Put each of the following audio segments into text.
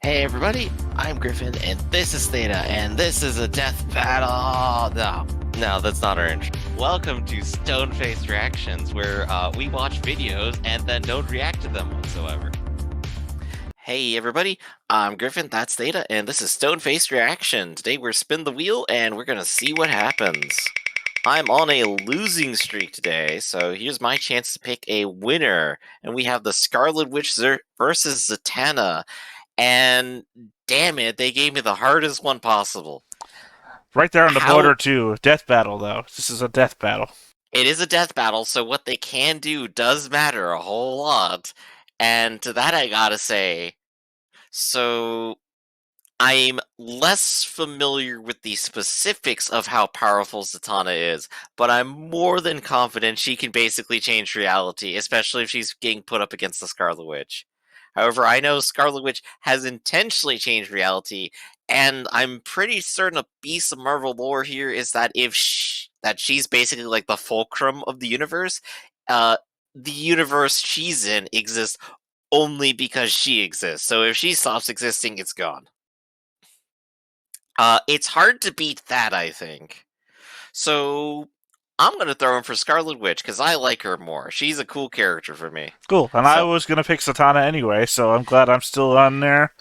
Hey everybody, I'm Griffin, and this is Theta, and this is a death battle! No, that's not our intro. Welcome to Stone-Faced Reactions, where we watch videos and then don't react to them whatsoever. Hey everybody, I'm Griffin, that's Theta, and this is Stone-Faced Reaction. Today we're spin the wheel, and we're gonna see what happens. I'm on a losing streak today, so here's my chance to pick a winner. And we have the Scarlet Witch versus Zatanna. And damn it, they gave me the hardest one possible. Right there on the border, too. Death battle, though. This is a death battle. It is a death battle, so what they can do does matter a whole lot. And to that I gotta say, so I'm less familiar with the specifics of how powerful Zatanna is, but I'm more than confident she can basically change reality, especially if she's getting put up against the Scarlet Witch. However, I know Scarlet Witch has intentionally changed reality, and I'm pretty certain a piece of Marvel lore here is that that she's basically like the fulcrum of the universe. The universe she's in exists only because she exists. So if she stops existing, it's gone. It's hard to beat that, I think. So I'm gonna throw in for Scarlet Witch because I like her more. She's a cool character for me. Cool. And I So was going to pick Zatanna anyway, so I'm glad I'm still on there.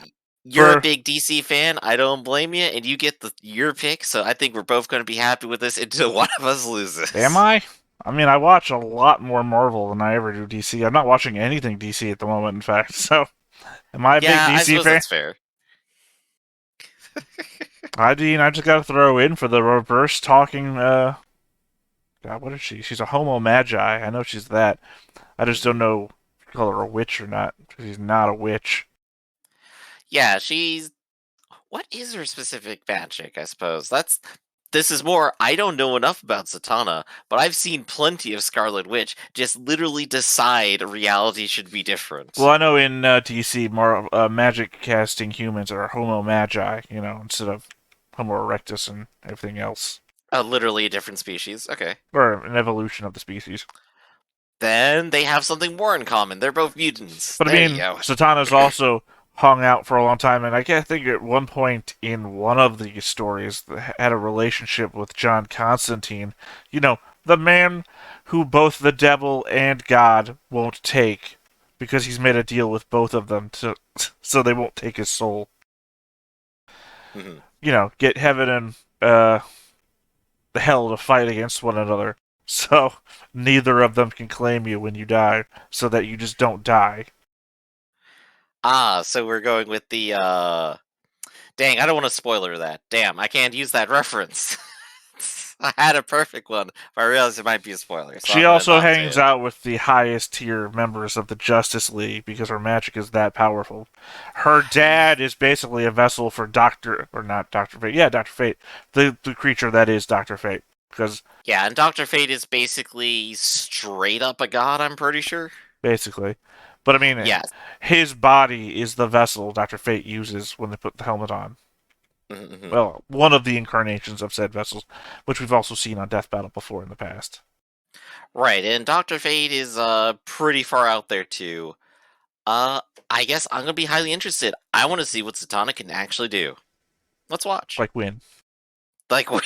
you're a big DC fan. I don't blame you, and you get your pick. So I think we're both going to be happy with this until one of us loses. Am I? I mean, I watch a lot more Marvel than I ever do DC. I'm not watching anything DC at the moment, in fact. So, am I a big DC I suppose fan? that's fair. I mean, I just got to throw in for the reverse talking. God, what is she? She's a homo magi. I know she's that. I just don't know if you call her a witch or not. She's not a witch. Yeah, she's. What is her specific magic? I suppose this is more. I don't know enough about Zatanna, but I've seen plenty of Scarlet Witch just literally decide reality should be different. Well, I know in DC, more magic casting humans are homo magi, instead of homo erectus and everything else. Literally a different species. Okay. Or an evolution of the species. Then they have something more in common. They're both mutants. But I mean, Zatanna's also hung out for a long time, and I think at one point in one of the stories had a relationship with John Constantine. You know, the man who both the devil and God won't take, because he's made a deal with both of them so they won't take his soul. Mm-hmm. You know, get heaven and the hell to fight against one another. So neither of them can claim you when you die, so that you just don't die. So we're going with the, dang, I don't want to spoiler that. Damn, I can't use that reference. I had a perfect one, but I realized it might be a spoiler. So she also hangs out with the highest tier members of the Justice League because her magic is that powerful. Her dad is basically a vessel for Dr. Fate. Yeah, Dr. Fate. The creature that is Dr. Fate. Yeah, and Dr. Fate is basically straight up a god, I'm pretty sure. Basically. But I mean, yes. His body is the vessel Dr. Fate uses when they put the helmet on. Mm-hmm. Well, one of the incarnations of said vessels, which we've also seen on Death Battle before in the past. Right, and Dr. Fate is pretty far out there too. I guess I'm gonna be highly interested. I want to see what Zatanna can actually do. Let's watch. Like win. Like win.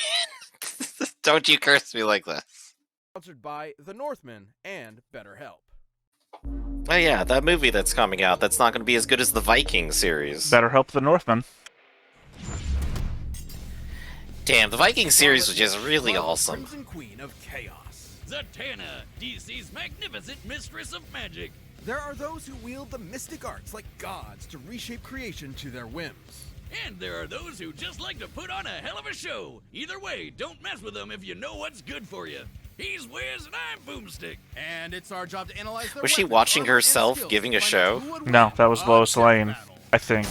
Don't you curse me like this. Sponsored by the Northmen and BetterHelp. Oh yeah, that movie that's coming out, that's not going to be as good as the Viking series. BetterHelp the Northmen. Damn, the Viking series was just really awesome. Crimson Queen of Chaos. Zatanna, DC's magnificent mistress of magic. There are those who wield the mystic arts like gods to reshape creation to their whims. And there are those who just like to put on a hell of a show. Either way, don't mess with them if you know what's good for you. He's Wiz and I'm Boomstick. And it's our job to analyze their Was she watching herself giving a show? No, that was Lois Lane, I think.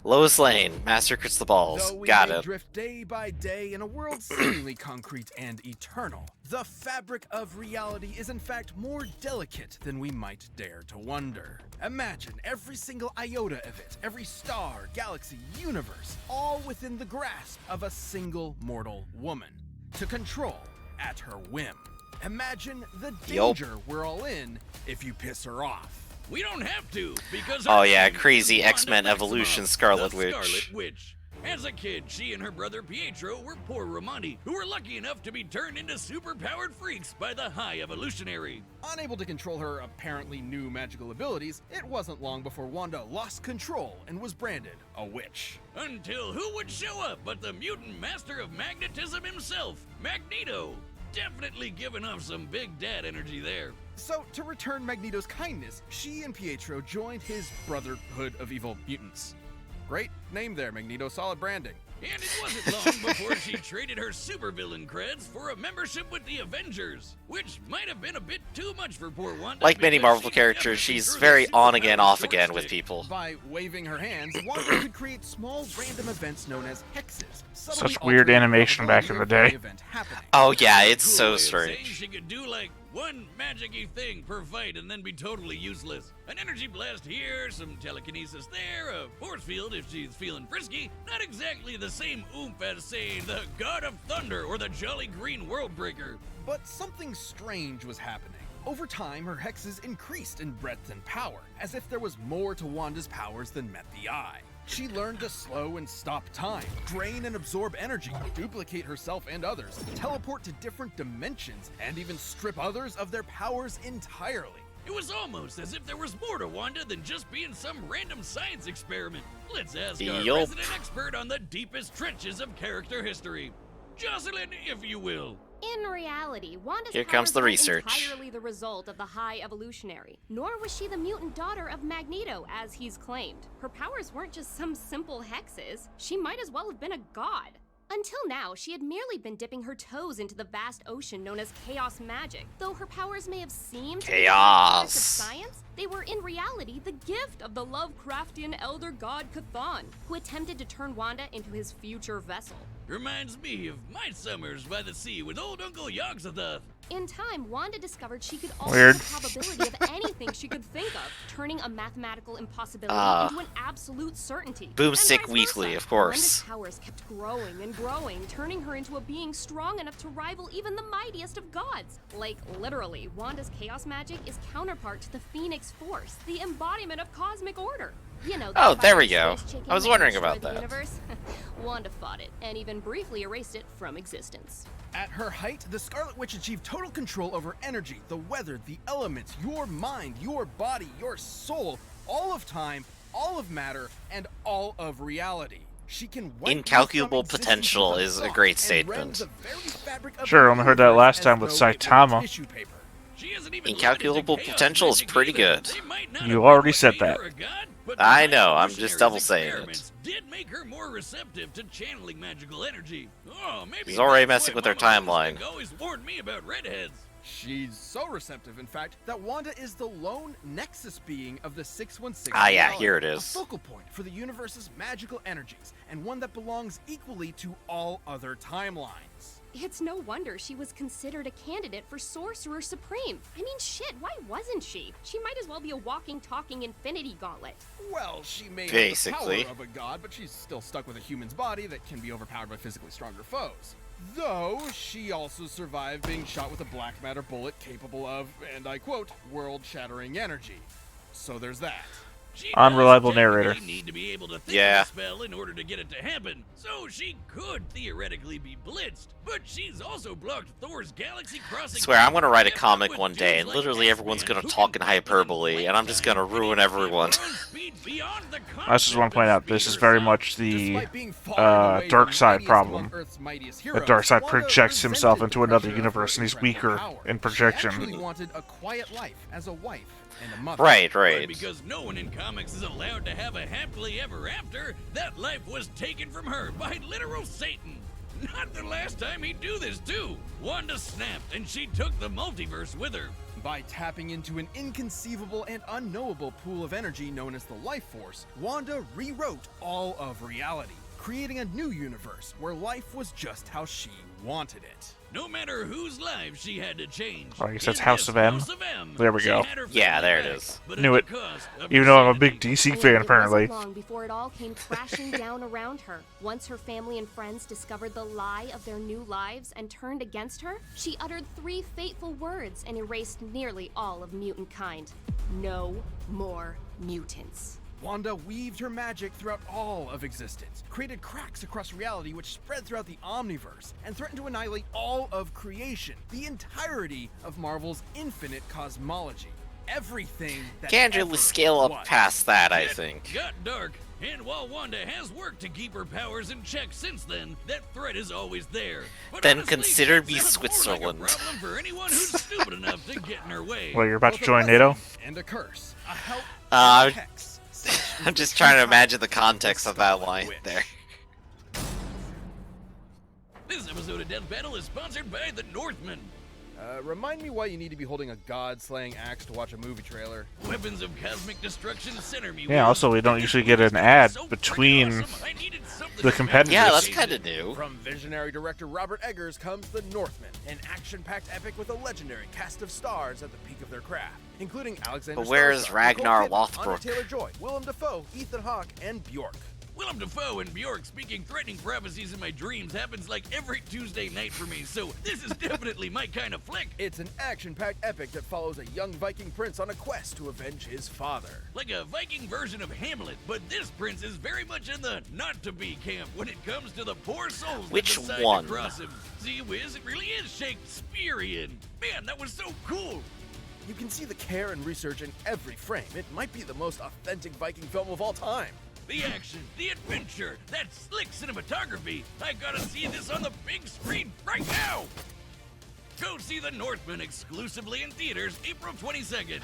Lois Lane, Master Crystal Balls. Got it. Drift day by day in a world seemingly concrete and eternal. The fabric of reality is in fact more delicate than we might dare to wonder. Imagine every single iota of it, every star, galaxy, universe, all within the grasp of a single mortal woman. To control at her whim. Imagine the danger we're all in if you piss her off. We don't have to, because Oh her yeah, name crazy is Wanda X-Men Evolution Maximoff, Scarlet the Witch. Scarlet Witch. As a kid, she and her brother Pietro were poor Romani, who were lucky enough to be turned into super-powered freaks by the High Evolutionary. Unable to control her apparently new magical abilities, it wasn't long before Wanda lost control and was branded a witch. Until who would show up but the mutant master of magnetism himself, Magneto? Definitely giving off some big dad energy there. So, to return Magneto's kindness, she and Pietro joined his Brotherhood of Evil Mutants. Great name there, Magneto. Solid branding. And it wasn't long before she traded her supervillain creds for a membership with the Avengers, which might have been a bit too much for poor Wanda. Like many because Marvel she characters, definitely she's threw the very on superpower again, off short again with stick. people. By waving her hands, Wanda could create small random events known as hexes. subtly Such weird altering the animation back in the probability day. of event happening. Oh yeah, it's Cool so way of saying strange. she could do like one magic-y thing per fight and then be totally useless. An energy blast here, some telekinesis there, a force field if she's feeling frisky. Not exactly the same oomph as, say, the God of Thunder or the Jolly Green Worldbreaker. But something strange was happening. Over time, her hexes increased in breadth and power, as if there was more to Wanda's powers than met the eye. She learned to slow and stop time, drain and absorb energy, duplicate herself and others, teleport to different dimensions, and even strip others of their powers entirely. It was almost as if there was more to Wanda than just being some random science experiment. Let's ask our Yup. resident expert on the deepest trenches of character history. Jocelyn, if you will. In reality, Wanda's Here comes powers the weren't research. entirely the result of the High Evolutionary, nor was she the mutant daughter of Magneto, as he's claimed. Her powers weren't just some simple hexes. She might as well have been a god. Until now, she had merely been dipping her toes into the vast ocean known as chaos magic. Though her powers may have seemed to be the products of Chaos. science, they were in reality the gift of the Lovecraftian elder god Chthon, who attempted to turn Wanda into his future vessel. Reminds me of my summers by the sea with old Uncle Yogg-Sothoth. In time, Wanda discovered she could alter Weird. the probability of anything she could think of, turning a mathematical impossibility Ah. into an absolute certainty. Boomstick And vice Weekly, versa. of course. Wanda's powers kept growing and growing, turning her into a being strong enough to rival even the mightiest of gods. Like, literally, Wanda's chaos magic is counterpart to the Phoenix Force, the embodiment of cosmic order. You know, Oh, that there we fiery go. space chicken I was that wondering destroyed about the that. Universe? Wanda fought it, and even briefly erased it from existence. At her height, the Scarlet Witch achieved total control over energy, the weather, the elements, your mind, your body, your soul, all of time, all of matter, and all of reality. She can wipe you Incalculable from existence potential with a is a thought great and rend statement. the very fabric of Sure, the only heard that universe last as time with though it were Saitama. tissue paper. She isn't even Incalculable limited to chaos potential is magic pretty either. good. They might not You have already what said made that. her a god, but I the know, I'm just evolutionary's double saying it. experiments did make her more receptive to channeling magical energy. Oh, maybe He's already that's messing why with her Mama timeline. Boomstick always warned me about redheads. She's so receptive, in fact, that Wanda is the lone nexus being of the 616. Ah, yeah, reality, here it a is. focal point for the universe's magical energies, and one that belongs equally to all other timelines. It's no wonder she was considered a candidate for Sorcerer Supreme. I mean, shit, why wasn't she? She might as well be a walking, talking Infinity Gauntlet. Well, she may Basically. have the power of a god, but she's still stuck with a human's body that can be overpowered by physically stronger foes. Though, she also survived being shot with a black matter bullet capable of, and I quote, world-shattering energy. So there's that. She Unreliable does technically narrator. need to be able to think Yeah. of a spell in order to get it to happen, so she could theoretically be blitzed. But she's also blocked Thor's galaxy-crossing. I swear, I'm gonna write a effort comic with one day, dudes and like literally everyone's X-Men gonna who talk can in travel hyperbole, and I'm just gonna lifetime ruin and everyone. extend speed beyond the I just want to point out, this is very much the Despite being far and away dark the side mightiest problem. among Earth's mightiest The heroes, dark side Wanda projects himself resented into the another pressure of universe, her and he's incredible weaker power. in She projection. actually wanted a quiet life as a wife and a mother. Right, But right. because no one in comics is allowed to have a happily ever after, that life was taken from her by literal Satan. Not the last time he'd do this, too. Wanda snapped, and she took the multiverse with her. By tapping into an inconceivable and unknowable pool of energy known as the Life Force, Wanda rewrote all of reality, creating a new universe where life was just how she wanted it. No matter whose lives she had to change. Oh, I guess that's in House this of M. House of M, There we she go. had her Yeah, family there it back, is. but Knew at it. the cost of Even her though I'm a big sanity. DC And fan, it apparently. wasn't long before it all came crashing down around her. Once her family and friends discovered the lie of their new lives and turned against her, she uttered 3 fateful words and erased nearly all of mutant kind. No more mutants. Wanda weaved her magic throughout all of existence, created cracks across reality which spread throughout the Omniverse, and threatened to annihilate all of creation, the entirety of Marvel's infinite cosmology. Everything that Can't ever really scale up was. past that, I It think. got dark, and while Wanda has worked to keep her powers in check since then, that threat is always there. But Then honestly, consider that me sounds more Switzerland. Like a problem for anyone who's stupid enough to get in her way. Well, you're about Both to a join blessing NATO? and a curse, a help Uh, and a hex. Such is I'm the just trying to true imagine the power of context of that Scarlet line Witch. there. This episode of Death Battle is sponsored by the Northmen. Remind me why you need to be holding a god-slaying axe to watch a movie trailer. Weapons of cosmic destruction center me. Yeah, also, we don't usually get an ad between the competitors. Yeah, that's kind of new. From visionary director Robert Eggers comes The Northmen, an action-packed epic with a legendary cast of stars at the peak of their craft, including Alexander But where is Skarsgård, Ragnar Nicole Kidman, Anya Lothbrok? Taylor-Joy, Willem Dafoe, Ethan Hawke, and Bjork. Willem Dafoe and Bjork speaking threatening prophecies in my dreams happens like every Tuesday night for me, so this is definitely my kind of flick. It's an action-packed epic that follows a young Viking prince on a quest to avenge his father. Like a Viking version of Hamlet, but this prince is very much in the not-to-be camp when it comes to the poor souls Which that decide one? to cross him. See, Wiz, it really is Shakespearean. Man, that was so cool. You can see the care and research in every frame. It might be the most authentic Viking film of all time. The action, the adventure, that slick cinematography. I gotta see this on the big screen right now. Go see The Northmen exclusively in theaters April 22nd.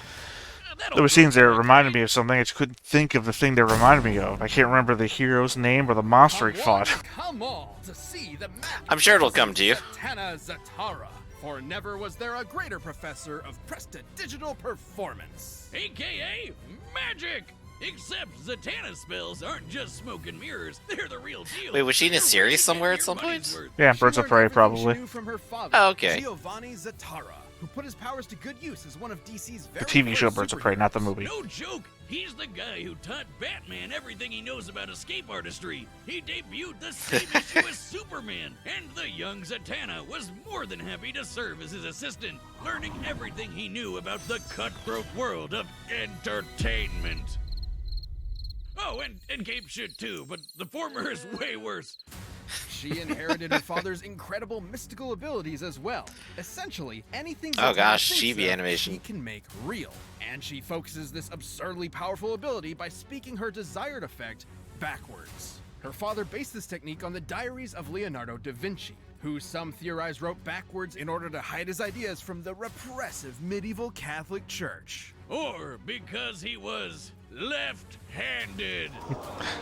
There were scenes there that reminded me of something. I just couldn't think of the thing they reminded me of. I can't remember the hero's name or the monster he fought. Come on to see the map. I'm sure it'll come to you. Zatanna Zatara. For never was there a greater professor of prestidigital performance. AKA magic! Except Zatanna's spells aren't just smoke and mirrors, they're the real deal. Wait, was she in a You're series really somewhere getting at some your money's point? worth. Yeah, She Birds of learned Prey, everything probably. She knew from her father, Oh, okay. Giovanni Zatara, who put his powers to good use as one of DC's The very TV show first Birds of Prey, not the superheroes. movie. No joke, he's the guy who taught Batman everything he knows about escape artistry. He debuted the same issue as Superman, and the young Zatanna was more than happy to serve as his assistant, learning everything he knew about the cutthroat world of entertainment. Oh, and Cape shit too, but the former is way worse. She inherited her father's incredible mystical abilities as well. Essentially, anything Oh Zatanna gosh, thinks chibi of, animation. she can make real. And she focuses this absurdly powerful ability by speaking her desired effect backwards. Her father based this technique on the diaries of Leonardo da Vinci, who some theorize wrote backwards in order to hide his ideas from the repressive medieval Catholic Church. Or because he was left-handed.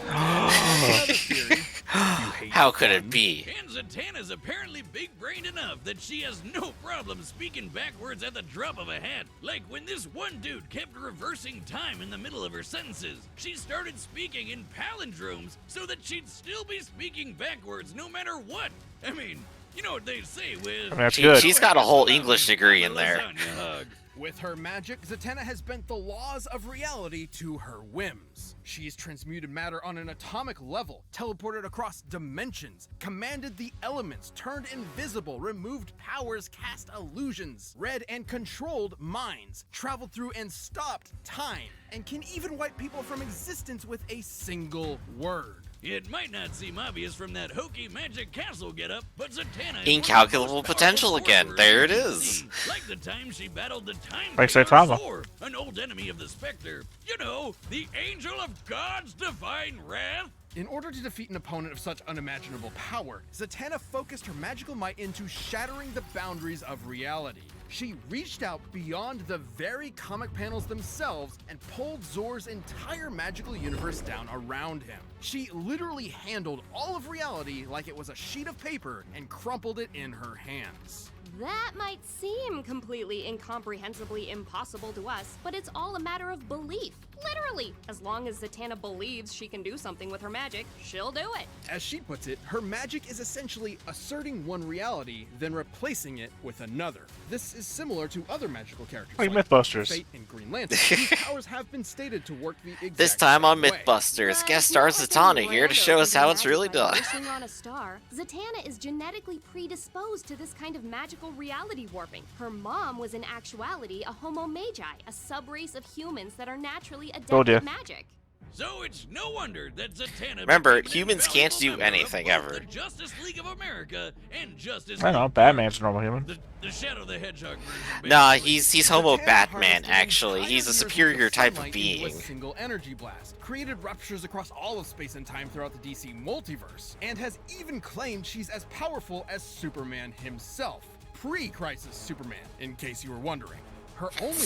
Another theory, you hate How could it fun. be? And Zatanna's apparently big-brained enough that she has no problem speaking backwards at the drop of a hat. Like when this one dude kept reversing time in the middle of her sentences. She started speaking in palindromes so that she'd still be speaking backwards no matter what. I mean, you know what they say with... That's good. She's got a whole English degree in there. Lasagna hug. With her magic, Zatanna has bent the laws of reality to her whims. She's transmuted matter on an atomic level, teleported across dimensions, commanded the elements, turned invisible, removed powers, cast illusions, read and controlled minds, traveled through and stopped time, and can even wipe people from existence with a single word. It might not seem obvious from that hokey magic castle getup, but Zatanna is Incalculable one of the most potential powerful again. sorcerers There it in is. DC. Like the time she battled the Time Like Taker Zatanna. Zor, an old enemy of the Spectre. You know, the angel of God's divine wrath. In order to defeat an opponent of such unimaginable power, Zatanna focused her magical might into shattering the boundaries of reality. She reached out beyond the very comic panels themselves and pulled Zor's entire magical universe down around him. She literally handled all of reality like it was a sheet of paper and crumpled it in her hands. That might seem completely incomprehensibly impossible to us, but it's all a matter of belief. Literally, as long as Zatanna believes she can do something with her magic, she'll do it. As she puts it, her magic is essentially asserting one reality, then replacing it with another. This is similar to other magical characters Like Mythbusters. Fate and Green Lantern, whose powers have been stated to work the exact This time on same way. Mythbusters, But guest star not like Zatanna any here to rando show us can how do it's magic really by done. wishing on a star. Zatanna is genetically predisposed to this kind of magical reality warping. Her mom was in actuality a Homo Magi, a subrace of humans that are naturally adept Oh, dear. at magic. So it's no wonder that Zatanna Remember, became an humans can't invaluable do member of anything both ever. The Justice League of America and Justice I know, League. Batman's a normal human. The Shadow the Hedgehog version. Nah, basically. he's Homo Zatanna Batman, harnessed an actually. entire He's a universe superior of type of sunlight into being. a single energy blast, created ruptures across all of space and time throughout the DC multiverse, and has even claimed she's as powerful as Superman himself. Pre-Crisis Superman, in case you were wondering. Her only limit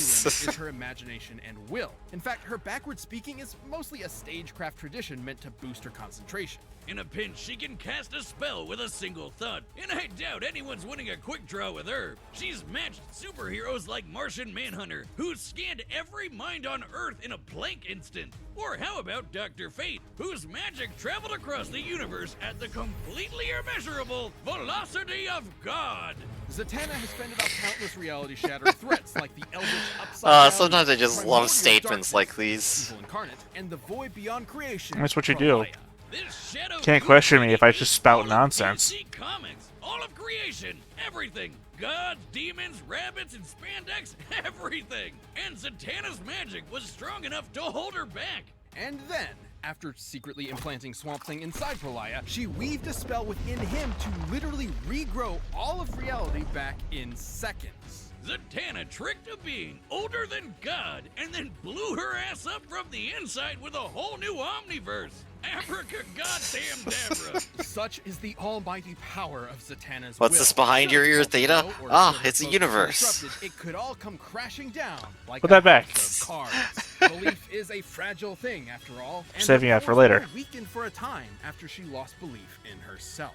is her imagination and will. In fact, her backward speaking is mostly a stagecraft tradition meant to boost her concentration. In a pinch, she can cast a spell with a single thud, and I doubt anyone's winning a quick draw with her. She's matched superheroes like Martian Manhunter, who scanned every mind on Earth in a blank instant. Or how about Dr. Fate, whose magic traveled across the universe at the completely immeasurable velocity of God? Zatanna has fended off countless reality-shattering threats like the Eldritch Upside Down, Sometimes I just Primordial love statements Darkness, like these. Evil Incarnate, and the Void Beyond Creation. That's what you from do. Leia. This shadow Can't question me if I is just spout all of nonsense. DC Comics, all of creation, everything. Gods, demons, rabbits, and spandex, everything. And Zatanna's magic was strong enough to hold her back. And then, after secretly implanting Swamp Thing inside Prolaya, she weaved a spell within him to literally regrow all of reality back in seconds. Zatanna tricked a being older than God and then blew her ass up from the inside with a whole new omniverse. Abraca goddamn Dabra. Such is the almighty power of Zatanna's What's will. this behind your Should ear, it fall Theta? below or Ah, should it it's a float universe. disrupted, it could all come crashing down like Put a that back. house of cards. Belief is a fragile thing, after all. And Saving her that for powers later. were weakened for a time after she lost belief in herself.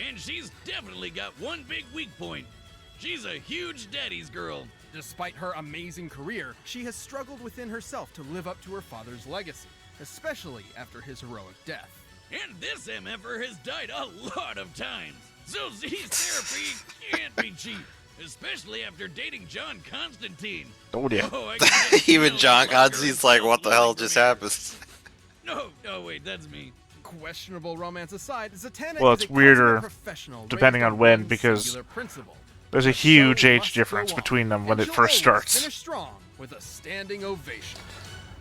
And she's definitely got one big weak point. She's a huge daddy's girl. Despite her amazing career, she has struggled within herself to live up to her father's legacy, especially after his heroic death. And this MFer has died a lot of times. So Z's therapy can't be cheap. Especially after dating John Constantine. Oh, yeah. Oh, I can just Even smell John the locker Constantine's like, what the hell smelling just from here." happened? No, oh wait, that's me. Questionable romance aside, Zatanna Well, is it's a weirder consummate professional depending raised on when, one because singular principle. There's a The huge show age must difference go on, between them when and it she'll first always starts. Finish strong with a standing ovation.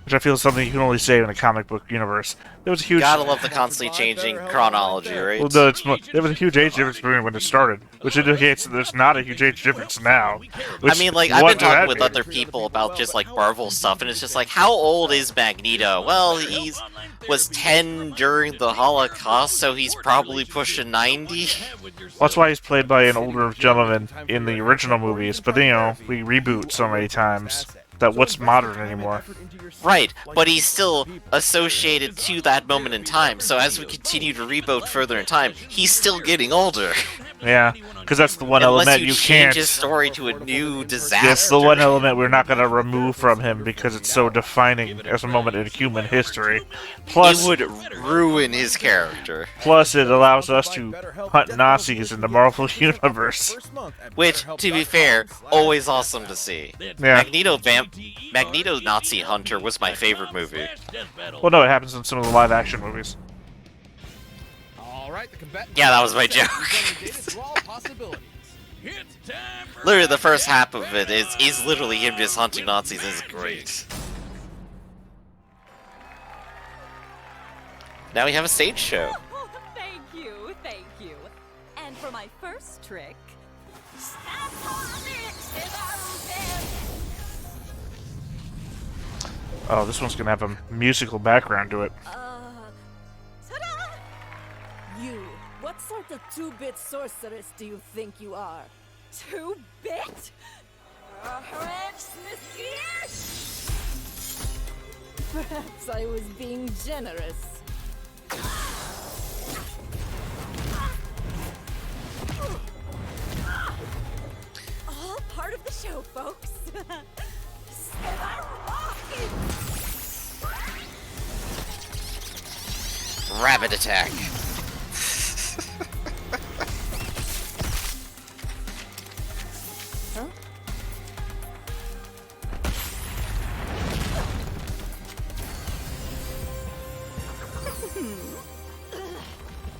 Which I feel is something you can only say in a comic book universe. There was a huge... Gotta love the constantly changing chronology, right? Well, no, there was a huge age difference between when it started, which indicates that there's not a huge age difference now. I mean, like, I've what been did talking that with mean? other people about just, like, Marvel stuff, and it's just like, how old is Magneto? Well, was 10 during the Holocaust, so he's probably pushing 90. That's why he's played by an older gentleman in the original movies, but you know, we reboot so many times that what's modern anymore. Right, but he's still associated to that moment in time, so as we continue to reboot further in time, he's still getting older. Yeah, because that's the one Unless element you you change can't... his story to a new disaster. That's the one element we're not going to remove from him because it's so defining as a moment in human history. Plus, It would ruin his character. plus it allows us to hunt Nazis in the Marvel Universe. Which, to be fair, always awesome to see. Yeah. Magneto Nazi Hunter was my favorite movie. Well, no, it happens in some of the live-action movies. Alright, the combatants Yeah, that was my are set. joke. We've done the data through all possibilities. It's time for Literally, the first half of it is literally him just hunting Nazis. It's great. Now we have a stage show. Oh, thank you, thank you. And for my first trick... Oh, this one's going to have a musical background to it. Ta-da! You, what sort of two-bit sorceress do you think you are? Two-bit? Perhaps I was being generous. part of the show, folks. Start rocking! Rabbit attack. Huh?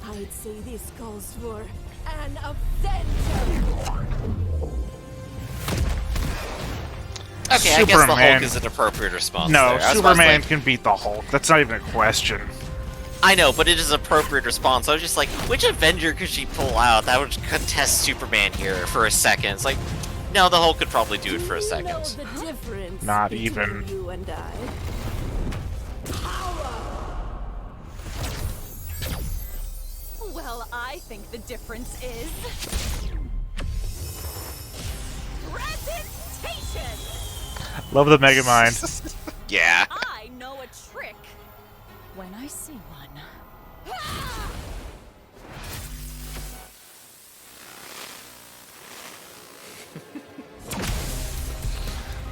I'd say this calls for an Avenger. Okay, I guess the Superman. Hulk is an appropriate response. No, there. I was about to Superman say- can beat the Hulk. That's not even a question. I know, but it is an appropriate response. I was just like, which Avenger could she pull out that would contest Superman here for a second? It's like, no, the Hulk could probably do it for a You second. know the difference Not between even. you and I. Power. Well, I think the difference is presentation. Love the Megamind. Yeah. I know a trick when I see one.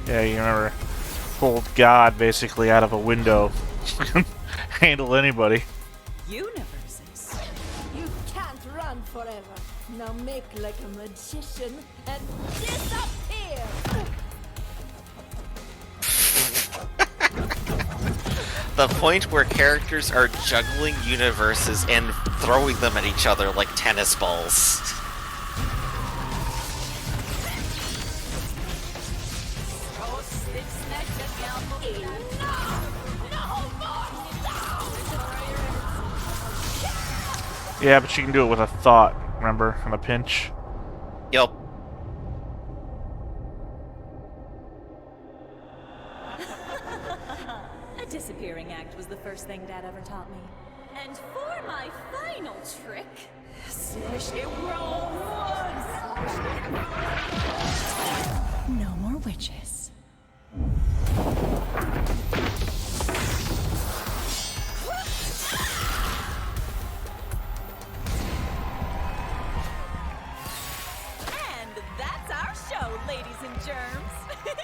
Yeah, you remember, pulled God basically out of a window. Handle anybody. Universes. You can't run forever. Now make like a magician and disappear. The point where characters are juggling universes and throwing them at each other like tennis balls. Yeah, but you can do it with a thought, remember? On a pinch. Yup. A disappearing act was the first thing Dad ever taught me. And for my final trick, no more witches. And that's our show, ladies and germs.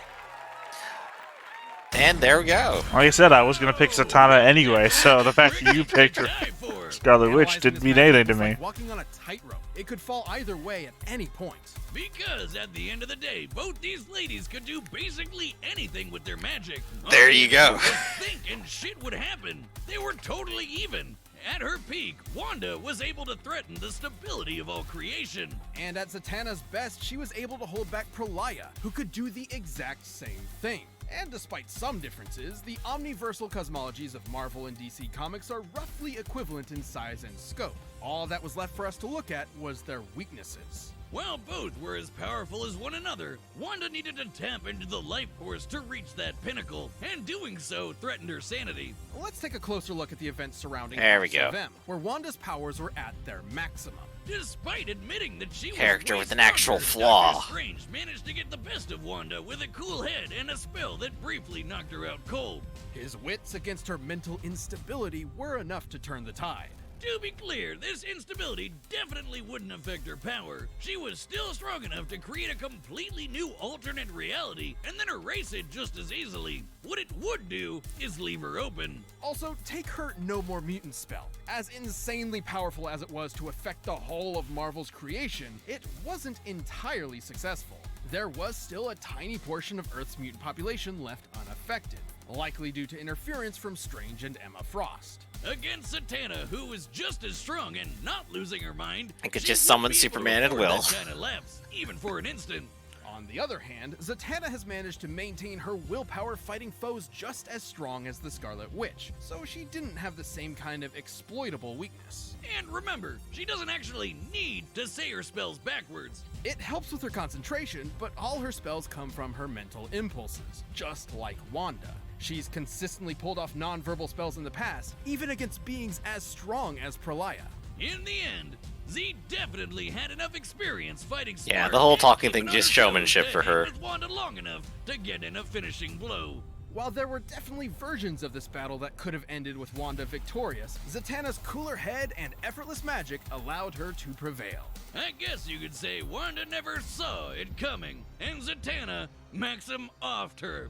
And there we go. Like I said, I was gonna pick Zatanna anyway, so the fact that you picked her Die for. Scarlet Witch Analyzing didn't this mean matchup anything to is me. like walking on a tightrope. It could fall either way at any point. Because at the end of the day, both these ladies could do basically anything with their magic. There you go. Think and shit would happen. They were totally even. At her peak, Wanda was able to threaten the stability of all creation. And at Zatanna's best, she was able to hold back Pralaya, who could do the exact same thing. And despite some differences, the omniversal cosmologies of Marvel and DC Comics are roughly equivalent in size and scope. All that was left for us to look at was their weaknesses. While both were as powerful as one another, Wanda needed to tap into the life force to reach that pinnacle, and doing so threatened her sanity. Let's take a closer look at the events surrounding There we House of go. M, where Wanda's powers were at their maximum. Despite admitting that she Character was with way an actual stronger, flaw. Doctor Strange managed to get the best of Wanda with a cool head and a spell that briefly knocked her out cold. His wits against her mental instability were enough to turn the tide. To be clear, this instability definitely wouldn't affect her power. She was still strong enough to create a completely new alternate reality and then erase it just as easily. What it would do is leave her open. Also, take her No More Mutant spell. As insanely powerful as it was to affect the whole of Marvel's creation, it wasn't entirely successful. There was still a tiny portion of Earth's mutant population left unaffected, likely due to interference from Strange and Emma Frost. Against Zatanna, who was just as strong and not losing her mind, I could she just would summon be able to Superman at afford will. that kind of lapse, even for an instant. On the other hand, Zatanna has managed to maintain her willpower fighting foes just as strong as the Scarlet Witch, so she didn't have the same kind of exploitable weakness. And remember, she doesn't actually need to say her spells backwards. It helps with her concentration, but all her spells come from her mental impulses, just like Wanda. She's consistently pulled off non-verbal spells in the past, even against beings as strong as Pralaya. In the end, Z definitely had enough experience fighting Yeah, smart the whole and talking keeping thing on just her toes showmanship to for hang her. with Wanda long enough to get in a finishing blow. While there were definitely versions of this battle that could have ended with Wanda victorious, Zatanna's cooler head and effortless magic allowed her to prevail. I guess you could say Wanda never saw it coming, and Zatanna Maxim offed her.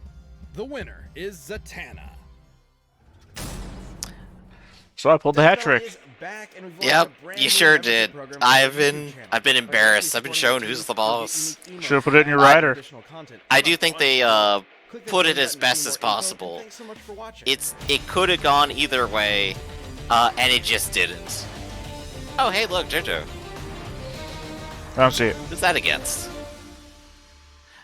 The winner is Zatanna. So I pulled the hat trick. Yep, you sure did. I've been embarrassed. I've been shown who's the boss. Should have put it in your rider. I do think they put it as best as possible. It could have gone either way, and it just didn't. Oh, hey, look, JoJo. I don't see it. Who's that against?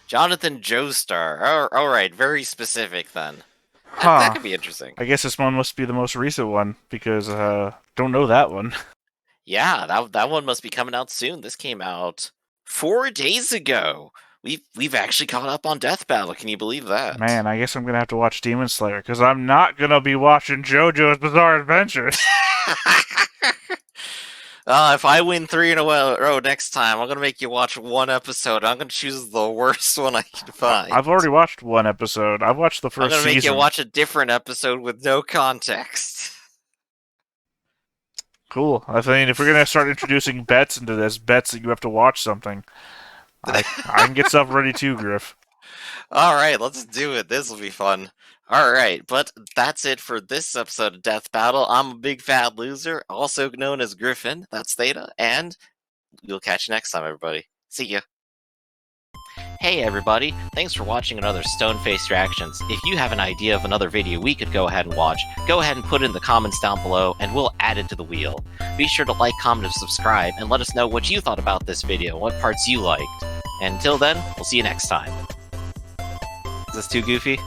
Jonathan Joestar. All right, very specific then. That could be interesting. I guess this one must be the most recent one because don't know that one. Yeah, that one must be coming out soon. This came out 4 days ago. We've actually caught up on Death Battle. Can you believe that? Man, I guess I'm gonna have to watch Demon Slayer because I'm not gonna be watching JoJo's Bizarre Adventures. If I win 3 in a row next time, I'm gonna make you watch one episode. I'm gonna choose the worst one I can find. I've already watched one episode. I've watched the first season. I'm gonna make you watch a different episode with no context. Cool. I mean, if we're gonna start introducing bets into this, bets that you have to watch something, I can get stuff ready too, Griff. Alright, let's do it. This will be fun. Alright, but that's it for this episode of Death Battle. I'm a big fat loser, also known as Griffin. That's Theta, and we'll catch you next time, everybody. See ya. Hey everybody, thanks for watching another Stone-Faced Reactions. If you have an idea of another video we could go ahead and watch, go ahead and put it in the comments down below, and we'll add it to the wheel. Be sure to like, comment, and subscribe, and let us know what you thought about this video, what parts you liked. And until then, we'll see you next time. Is this too goofy?